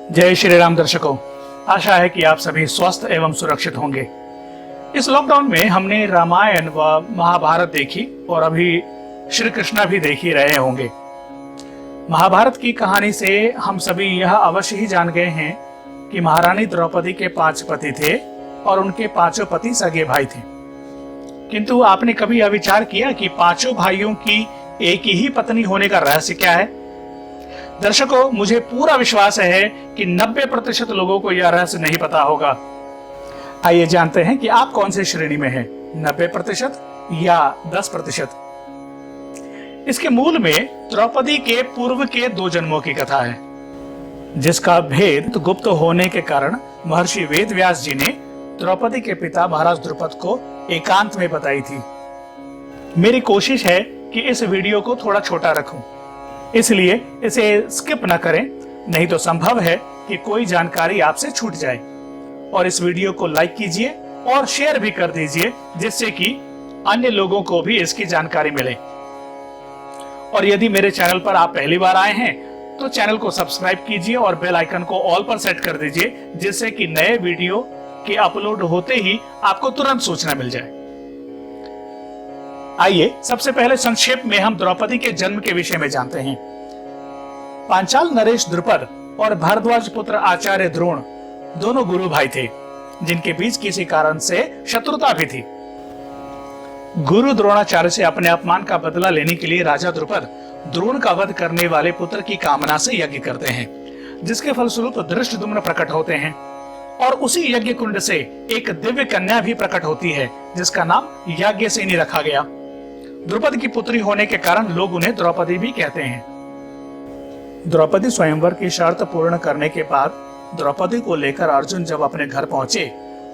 जय श्री राम दर्शकों, आशा है कि आप सभी स्वस्थ एवं सुरक्षित होंगे। इस लॉकडाउन में हमने रामायण व महाभारत देखी और अभी श्री कृष्णा भी देख ही रहे होंगे। महाभारत की कहानी से हम सभी यह अवश्य ही जान गए हैं कि महारानी द्रौपदी के 5 पति थे और उनके 5 पति सगे भाई थे। किंतु आपने कभी यह विचार किया कि 5 भाइयों की एक ही पत्नी होने का रहस्य क्या है? दर्शकों, मुझे पूरा विश्वास है कि 90% लोगों को यह रहस्य नहीं पता होगा। आइए जानते हैं कि आप कौन से श्रेणी में हैं, 90% या 10%। इसके मूल में द्रौपदी के पूर्व के 2 जन्मों की कथा है, जिसका भेद गुप्त होने के कारण महर्षि वेदव्यास जी ने द्रौपदी के पिता महाराज द्रुपद को एकांत में बताई थी। मेरी कोशिश है कि इस वीडियो को थोड़ा छोटा रखूं, इसलिए इसे स्किप न करें, नहीं तो संभव है कि कोई जानकारी आपसे छूट जाए। और इस वीडियो को लाइक कीजिए और शेयर भी कर दीजिए, जिससे कि अन्य लोगों को भी इसकी जानकारी मिले। और यदि मेरे चैनल पर आप पहली बार आए हैं तो चैनल को सब्सक्राइब कीजिए और बेल आइकन को ऑल पर सेट कर दीजिए, जिससे कि नए वीडियो के अपलोड होते ही आपको तुरंत सूचना मिल जाए। आइए सबसे पहले संक्षेप में हम द्रौपदी के जन्म के विषय में जानते हैं। पांचाल नरेश द्रुपद और भारद्वाज पुत्र आचार्य द्रोण दोनों गुरु भाई थे, जिनके बीच किसी कारण से शत्रुता भी थी। गुरु द्रोणाचार्य से अपने अपमान का बदला लेने के लिए राजा द्रुपद द्रोण का वध करने वाले पुत्र की कामना से यज्ञ करते हैं, जिसके फलस्वरूप धृष्टद्युम्न प्रकट होते हैं और उसी यज्ञ कुंड से एक दिव्य कन्या भी प्रकट होती है, जिसका नाम याज्ञसेनी रखा गया। द्रुपद की पुत्री होने के कारण लोग उन्हें द्रौपदी भी कहते हैं। द्रौपदी स्वयंवर की शर्त पूर्ण करने के बाद द्रौपदी को लेकर अर्जुन जब अपने घर पहुंचे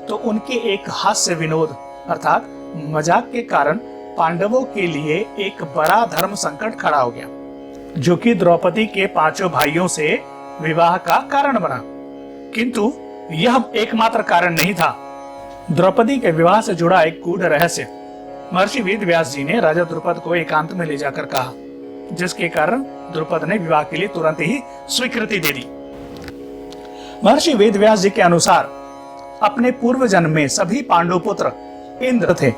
तो उनके एक हास्य विनोद अर्थात मजाक के कारण पांडवों के लिए एक बड़ा धर्म संकट खड़ा हो गया, जो कि द्रौपदी के 5 भाइयों से विवाह का कारण बना। किंतु यह एकमात्र कारण नहीं था। द्रौपदी के विवाह से जुड़ा एक गूढ़ रहस्य महर्षि वेदव्यास जी ने राजा द्रुपद को एकांत में ले जाकर कहा, जिसके कारण द्रुपद ने विवाह के लिए तुरंत ही स्वीकृति दे दी। महर्षि वेदव्यास जी के अनुसार अपने पूर्व जन्म में सभी पांडु पुत्र इंद्र थे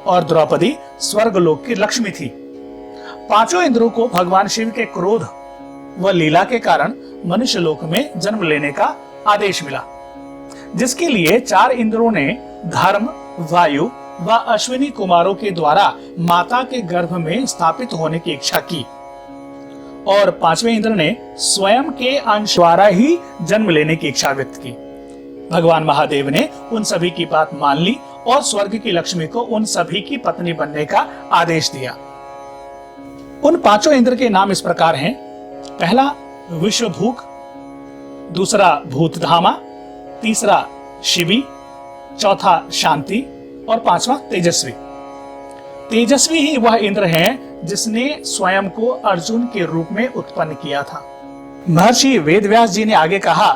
और द्रौपदी स्वर्गलोक की लक्ष्मी थी। 5 इंद्रों को भगवान शिव के क्रोध व लीला के कारण मनुष्य लोक में जन्म लेने का आदेश मिला, जिसके लिए 4 इंद्रों ने धर्म, वायु व अश्विनी कुमारों के द्वारा माता के गर्भ में स्थापित होने की इच्छा की और 5वें इंद्र ने स्वयं के अंश द्वारा ही जन्म लेने की इच्छा व्यक्त की। भगवान महादेव ने उन सभी की बात मान ली और स्वर्ग की लक्ष्मी को उन सभी की पत्नी बनने का आदेश दिया। उन 5 इंद्र के नाम इस प्रकार हैं। पहला विश्वभूक, दूसरा भूतधामा, तीसरा शिवी, चौथा शांति और 5वां तेजस्वी। तेजस्वी ही वह इंद्र है जिसने स्वयं को अर्जुन के रूप में उत्पन्न किया था। महर्षि वेदव्यास जी ने आगे कहा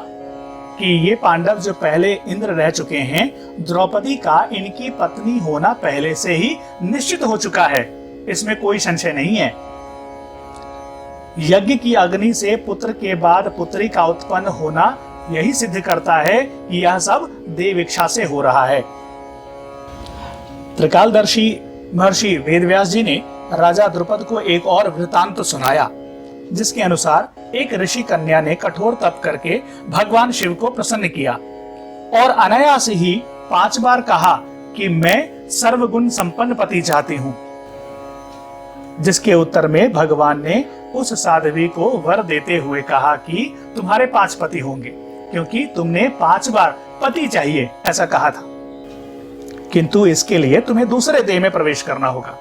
कि ये पांडव जो पहले इंद्र रह चुके हैं, द्रौपदी का इनकी पत्नी होना पहले से ही निश्चित हो चुका है, इसमें कोई संशय नहीं है। यज्ञ की अग्नि से पुत्र के बाद पुत्री का उत्पन्न होना यही सिद्ध करता है कि यह सब देव इच्छा से हो रहा है। त्रिकालदर्शी महर्षि वेदव्यास जी ने राजा द्रुपद को एक और वृतांत सुनाया, जिसके अनुसार एक ऋषि कन्या ने कठोर तप करके भगवान शिव को प्रसन्न किया और अनायास ही 5 बार कहा कि मैं सर्वगुण संपन्न पति चाहती हूँ, जिसके उत्तर में भगवान ने उस साध्वी को वर देते हुए कहा कि तुम्हारे 5 पति होंगे, क्योंकि तुमने 5 बार पति चाहिए ऐसा कहा था। किंतु इसके लिए तुम्हें दूसरे देह में प्रवेश करना होगा।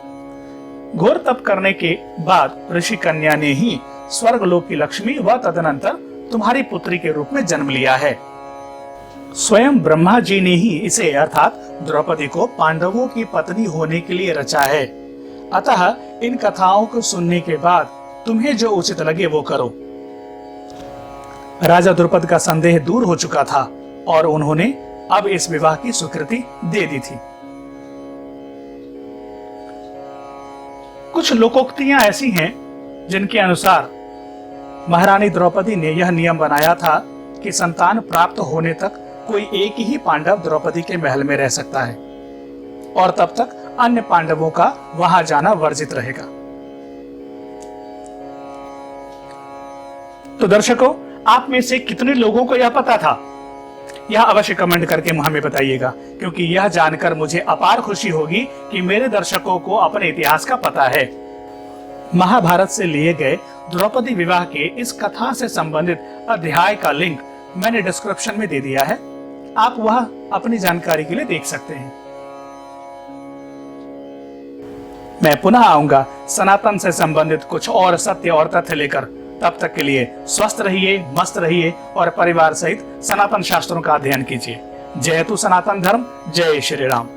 घोर तप करने के बाद ऋषि कन्या ने ही स्वर्गलोक की लक्ष्मी व तदनंतर तुम्हारी पुत्री के रूप में जन्म लिया है। स्वयं ब्रह्मा जी ने ही इसे अर्थात द्रौपदी को पांडवों की पत्नी होने के लिए रचा है। अतः इन कथाओं को सुनने के बाद तुम्हें जो उचित लगे वो करो। राजा द्रुपद का संदेह दूर हो चुका था और उन्होंने अब इस विवाह की स्वीकृति दे दी थी। कुछ लोकोक्तियां ऐसी हैं जिनके अनुसार महारानी द्रौपदी ने यह नियम बनाया था कि संतान प्राप्त होने तक कोई एक ही पांडव द्रौपदी के महल में रह सकता है और तब तक अन्य पांडवों का वहां जाना वर्जित रहेगा। तो दर्शकों, आप में से कितने लोगों को यह पता था? यह अवश्य कमेंट करके हमें बताइएगा, क्योंकि यह जानकर मुझे अपार खुशी होगी कि मेरे दर्शकों को अपने इतिहास का पता है। महाभारत से लिए गए द्रौपदी विवाह के इस कथा से संबंधित अध्याय का लिंक मैंने डिस्क्रिप्शन में दे दिया है, आप वह अपनी जानकारी के लिए देख सकते हैं। मैं पुनः आऊंगा सनातन से संबंधित कुछ और सत्य और तथ्य लेकर। तब तक के लिए स्वस्थ रहिए, मस्त रहिए और परिवार सहित सनातन शास्त्रों का अध्ययन कीजिए। जय तु सनातन धर्म, जय श्री राम।